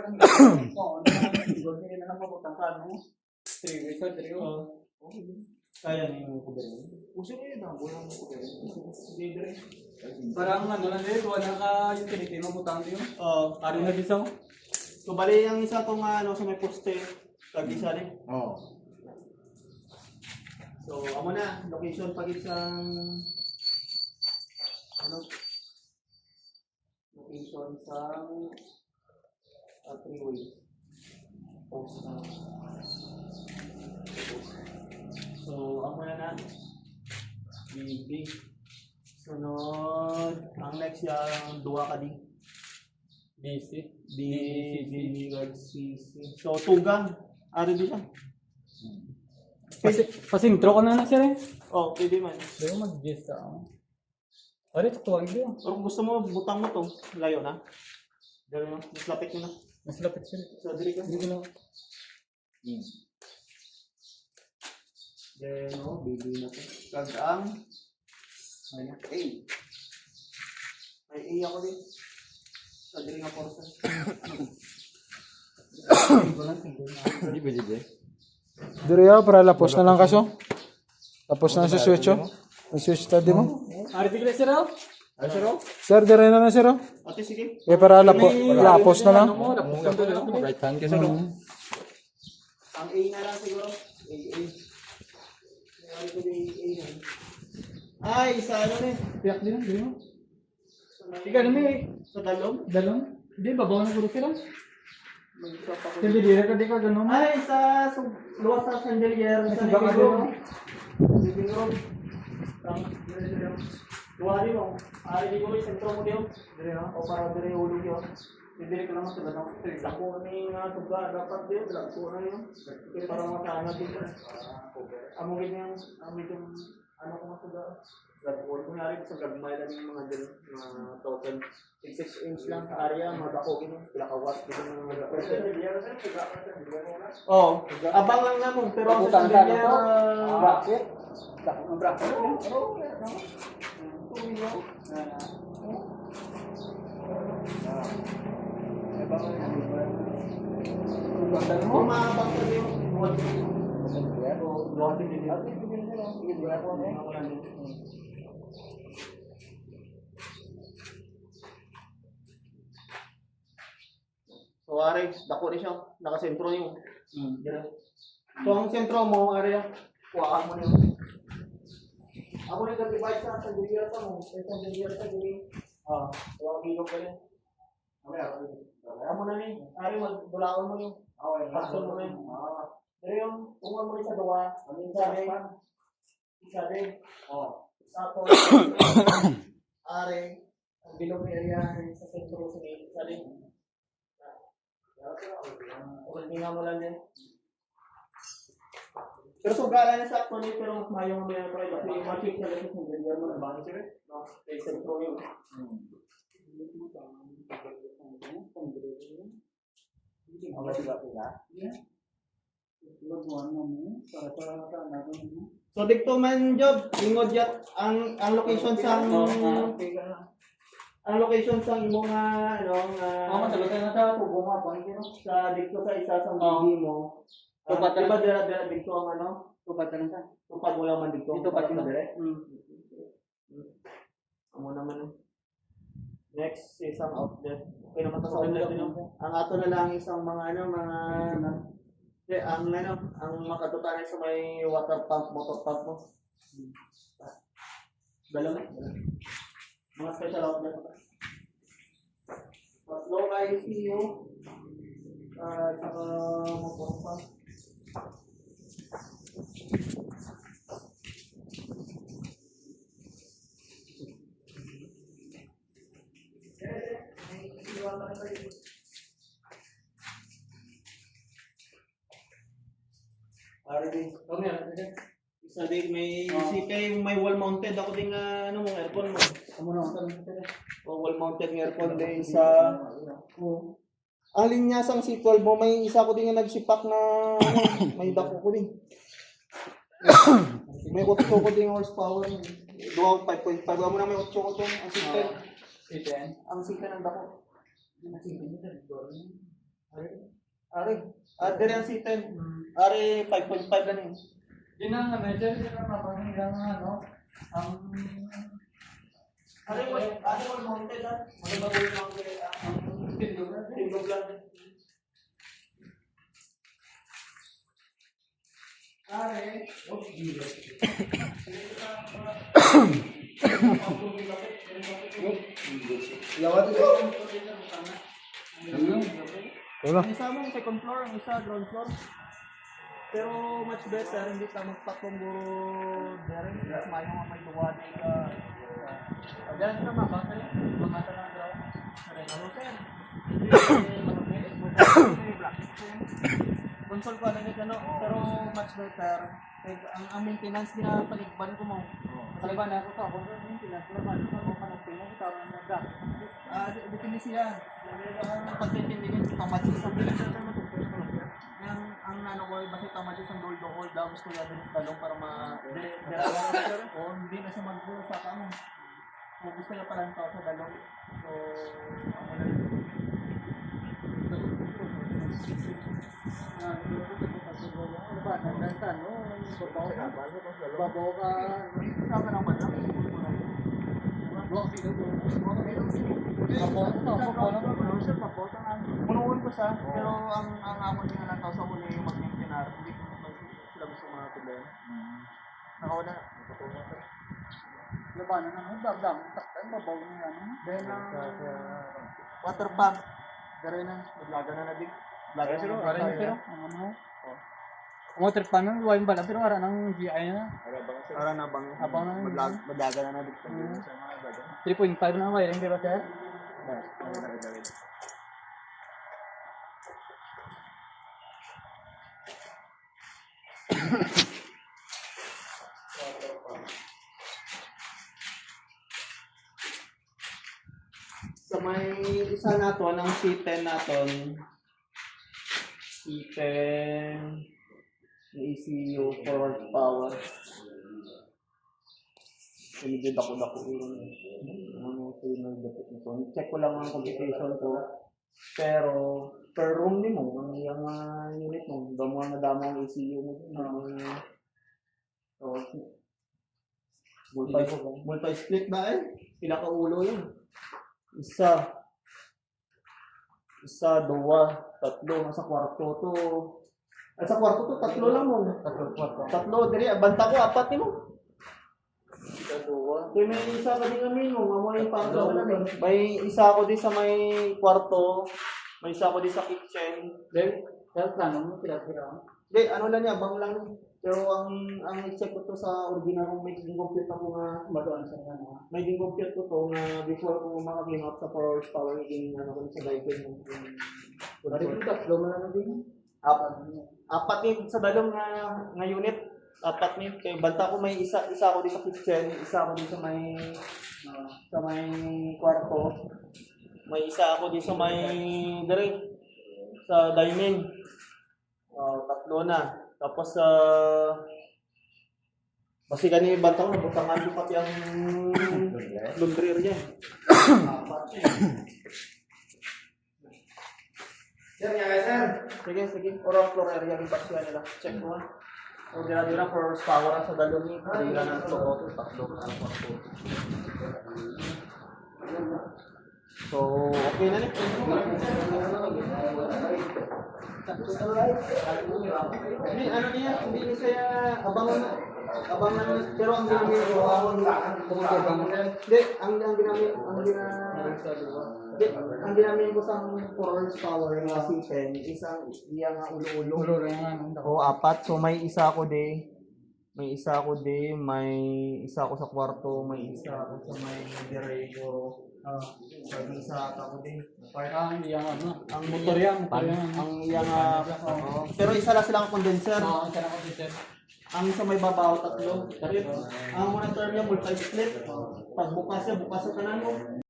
lang ito. Oo, hindi na lang mabutang ka, no? 3 weeks or 3 weeks. Kaya na yung kuberin. Uso na yun, ako lang mo kuberin. Hindi dire. Parang ano lang din, wala ka yung tinitay mo butang din. Oo. Ari na din sa. So, bali yung isa itong sa may poste. Tag-isa rin. Oo. So, amo na. Location pag isang... Location sa... 3-way. Post na. So, amo na. BB. Sunod. Ang next yung duwa ka din. DC. BB So, tugang. Ari din siya. Pasintro ka na siya rin. Oh, pwede man. Pero mag-gist ka. Ari, tuwag din. Pero kung gusto mo, butang mo to. Layo na. Dali mo. Mas lapit mo na. Mas lapit siya. So, dali ka. Hindi ko na. Then, baby na to. Kagang. Ayan. A. May A ako din. So, dali nga portion. Hindi ba dito? Diri para lapos na lang kaso. Tapos na sa switch oh. Ang switch study mo. Ari, tigil sir, oh. Ay, sir, oh. Sir, dire na sir oh. Ate, sige. Eh para lapos na lang. Right hand ka sa Ang A na lang siguro. A. Ay, ko din A na. Ay, isa ano rin. Tiyak din, hindi mo. Ika na may Sa dalong. dalong. Hindi, babaw na guro sila. Mag-shop ako. Hindi, di ka ganun. Ay, sa luwas sa chandelier. Sa living room. Living room. Luwari mo. Ari di ko rin sentro mo diyo. O para dire ulo diyo. Dire ka naman sa ganun. Ako ni nga tuga dapat diyo. Ko na yun. Para makana dito. Among yung ano ko masuga. Gagawin ko nga rin sa gagmay lang yung mga dyan. Mga total. 6 inch lang sa area. Magdako gino. Pilakawas. Oo. Abang lang naman. Pero ang sa chandelier. Bracket. Ang bracket. Umabang ka din. So, ari, dako rin siya. Nakasentro yun. So, ang sentro mo, ari, kuhaan mo yun. Ako rin nag-divide sa chandelier pa mo. Sa chandelier sa gini. Huwag ilog ka rin. Kaya mo na rin. Ari, magdulaon mo yun. Pasyon mo yun. Pero yung tungan mo rin sa duwa. Isa rin. Tapos, ari, ang bilog area sa sentro sa gini. Isa rin. Tingnan mo lang din. Pero sugalan na sa actually, pero mas mayong may ano rin. Kasi ma-check na lang sa chandelier mo na ba? Kaya sentro yun. So dito man job, ingod yat ang location sa location sa imong Masalutan na sa tubo nga. sa dito sa isa sa BB mo. Tupad na Diba dira dito ang Tupad ka lang sa. tupad mo lang man dito. Dito pa sila. Amo naman. Next isang outlet. Okay naman to sa outlet din. Ang ato na lang isang mga ang makatutunan sa may water pump, motor pump mo. Dalawa. Mga special outlet. Mas low ICU. Saka motor pump. Isa din may may wall mounted ako din mo aircon mo. Wall mounted ng aircon din sa ang linyasang C12 mo may isa ko din nga nagsipak na may dako ko din. May 8 ko din horsepower. 5.5 mo na may 8 ko din ang C10. Ang C10 ng dako. Ano Ari. Dire ang C10. Ari 5.5 lang yun. Yun ang medyo yun ang mapangin ang ano, ang Ari wall mounted ah. Maganda wall mounted ang tindog lang. Are, Lawat ito. Wala. Ang isa mo second floor, ang isa ground floor. Pero much better, hindi ka magpatungguro dere. Mas mayo nga may luwad ka. diyan na mabasa yun. Mamata na ground. Ano sir? Console ko lang ano, pero much better. Ang maintenance niya paligban ko mo. Kaliban na ako sa ako sa maintenance naman ako panagtingin kita ang nagda. Depende siya. Ang pagtitindigin sa tamat sa ang ano ko basta tamat sa doldo ko daw gusto niya din talong para o hindi na siya magbuo sa kamo. So gusto niya pala ng tao sa dalong. So ano na Babaw ka. Sama ng banda. Punuin ko siya, pero ang ako niya lang tao sa huli yung mag-maintenance, hindi ko sila gusto mga problema. Nakawala na. Labanan na mo dam taktan babaw na yan. Dahil ang water pump, pero na, maglaga na na din. Laga Pero na ara pero ang ano. Motor pa nang luwain bala pero ara nang GI na. Para na bang Abang na maglaga na na din. 3.5 na wiring di ba sir? Sa may isa nato, ng C10 naton, C10, ECU, forward power. Hindi dako-dako yung ano ito yung nagdapit nito. Check ko lang ang computation ko. Pero, per room din mo, ang yung unit mo, damo na damo ang ECU mo. So, multi-split ba eh? Pila ka ulo yun? Isa, dua, tatlo, nasa kwarto to. Sa kwarto to, tatlo lang mo. Tatlo, diri, banta ko, apat ni mo. Kaya may isa ka din namin mo, mamuhay yung parang lang eh. May isa ako din sa may kwarto, may isa ako din sa kitchen. Then, health plano mo tira-tira. Hindi, ano lang niya, bang lang. Pero ang check ko to sa original kung may compute ako nga Badoan sa ano. may compute ko to nga before ko maka-game up sa 4 horsepower yung ano ko sa dive mo. Dari ko tatlo man na din. Apat ni sa dalong nga unit. Apat ni kay banta ko may isa ako din sa kitchen, isa ako din sa may kwarto. May isa ako din sa may dire sa dining. Tatlo na. Tapos kasi ganyan banta ko nabutangan ko pati ang laundry area. Sige. Orang floor area yung pasya nila. Check mo. So, dira for power sa dalong ni. Dira na ito. Tatlo. So, okay na rin. Hindi, ano niya, hindi niya saya abangan, pero ang ginamit ko, hindi, ang ginamit ko sa 4 horsepower ng C10, isang iyang ulo-ulo. Ulo rin nga nung O, apat. So, may isa ako may isa ako sa kwarto, may isa ako sa may dirego. May isa ako din. Parang iyang ano. Ang Motor yan. ang iyang pero isa lang silang condenser. Oo, isa lang ako dito. Ang sa may babaw tatlo. Ang monitor niya multi-split. Pag bukas ka na mo.